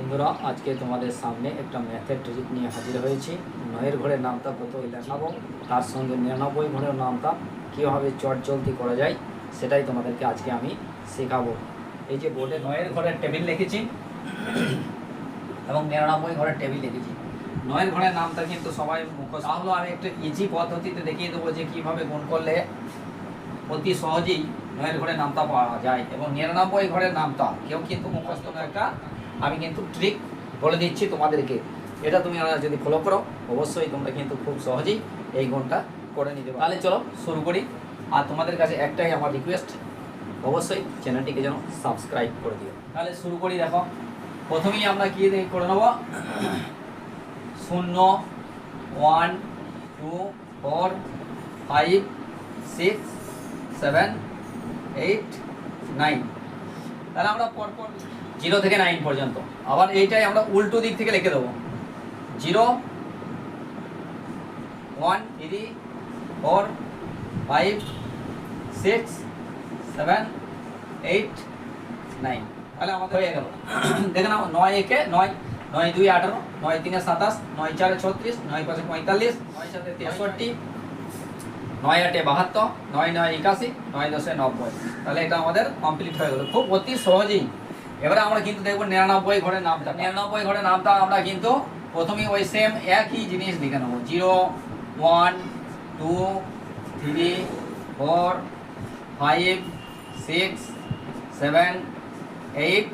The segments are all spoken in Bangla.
বন্ধুরা, আজকে তোমাদের সামনে একটা ম্যাথের ট্রিক নিয়ে হাজির হয়েছি। 9 ঘরের নামতা কত দেখাবো, তার সঙ্গে 99 ঘরের নামতা কীভাবে চটজলদি করা যায় সেটাই তোমাদেরকে আজকে আমি শেখাবো। এই যে বোর্ডে 9 ঘরের টেবিল লিখেছি এবং 99 ঘরের টেবিল লিখেছি। 9 ঘরের নামতা কিন্তু সবাই মুখস্থ, তাহলে আমি একটু ইজি পদ্ধতিতে দেখিয়ে দেবো যে কীভাবে গুণ করলে অতি সহজেই 9 ঘরের নামতা পাওয়া যায়। এবং 99 ঘরের নামতা কেউ কিন্তু মুখস্থ না, একটা আমি কিন্তু ট্রিক বলে দিচ্ছি তোমাদেরকে। এটা তুমি যদি ফলো করো অবশ্যই তোমরা কিন্তু খুব সহজেই এই গুণটা করে নিতে পারো। তাহলে চলো শুরু করি। আর তোমাদের কাছে একটাই আমার রিকোয়েস্ট, অবশ্যই চ্যানেলটিকে যেন সাবস্ক্রাইব করে দিও। তাহলে শুরু করি। দেখো, প্রথমেই আমরা কি করে নেব, 0 1 2 4 5 6 7 8 9। তাহলে আমরা পরপর 0 থেকে 9 পর্যন্ত, আবার এইটাই আমরা উল্টো দিক থেকে লিখে দেবো। 0 1 3 4 5 6 7 8 9। তাহলে আমাদের হয়ে গেল। দেখে নাও, 9 একে 9, 9 2 18, 9 3 27, 9 4 36, 9 5 45, 9 7 63, 9 8 72, 9 9 81, 9 10 90। তাহলে এটা আমাদের কমপ্লিট হয়ে গেল খুব অতি সহজেই। এবারে আমরা কিন্তু দেখবো 99 ঘরের নামটা। 99 ঘরের নামটা আমরা কিন্তু প্রথমেই ওই সেম একই জিনিস লিখে নেবো। 0 1 2 3 4 5 6 7 8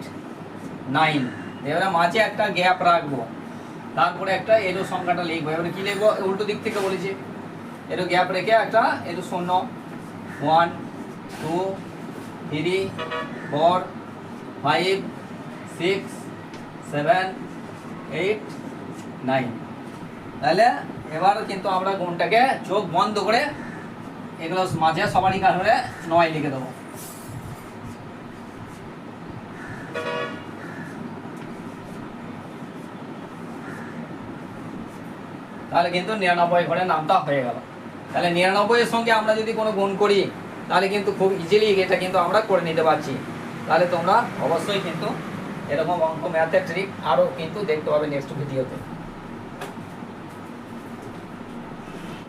9। এবারে মাঝে একটা গ্যাপ রাখবো, তারপরে একটা এরো সংখ্যাটা লিখবো। এবারে কি লিখবো, উল্টো দিক থেকে বলেছি, এরো গ্যাপ রেখে একটা এরো 0 1 2 3 4 5 6 7 8 9। তাহলে এবার কিন্তু আমরা গুণটাকে চোখ বন্ধ করে এগুলো মাঝে সবারই কাজ হলে 9 লিখে দেবো। তাহলে কিন্তু 99 ঘরের নামটা হয়ে গেল। তাহলে 99 এর সঙ্গে আমরা যদি কোনো গুণ করি তাহলে কিন্তু খুব ইজিলি এটা কিন্তু আমরা করে নিতে পারছি। তাহলে তোমরা অবশ্যই কিন্তু এরকম অঙ্ক ম্যাথের ট্রিক আরও কিন্তু দেখতে পাবে নেক্সট ভিডিওতে।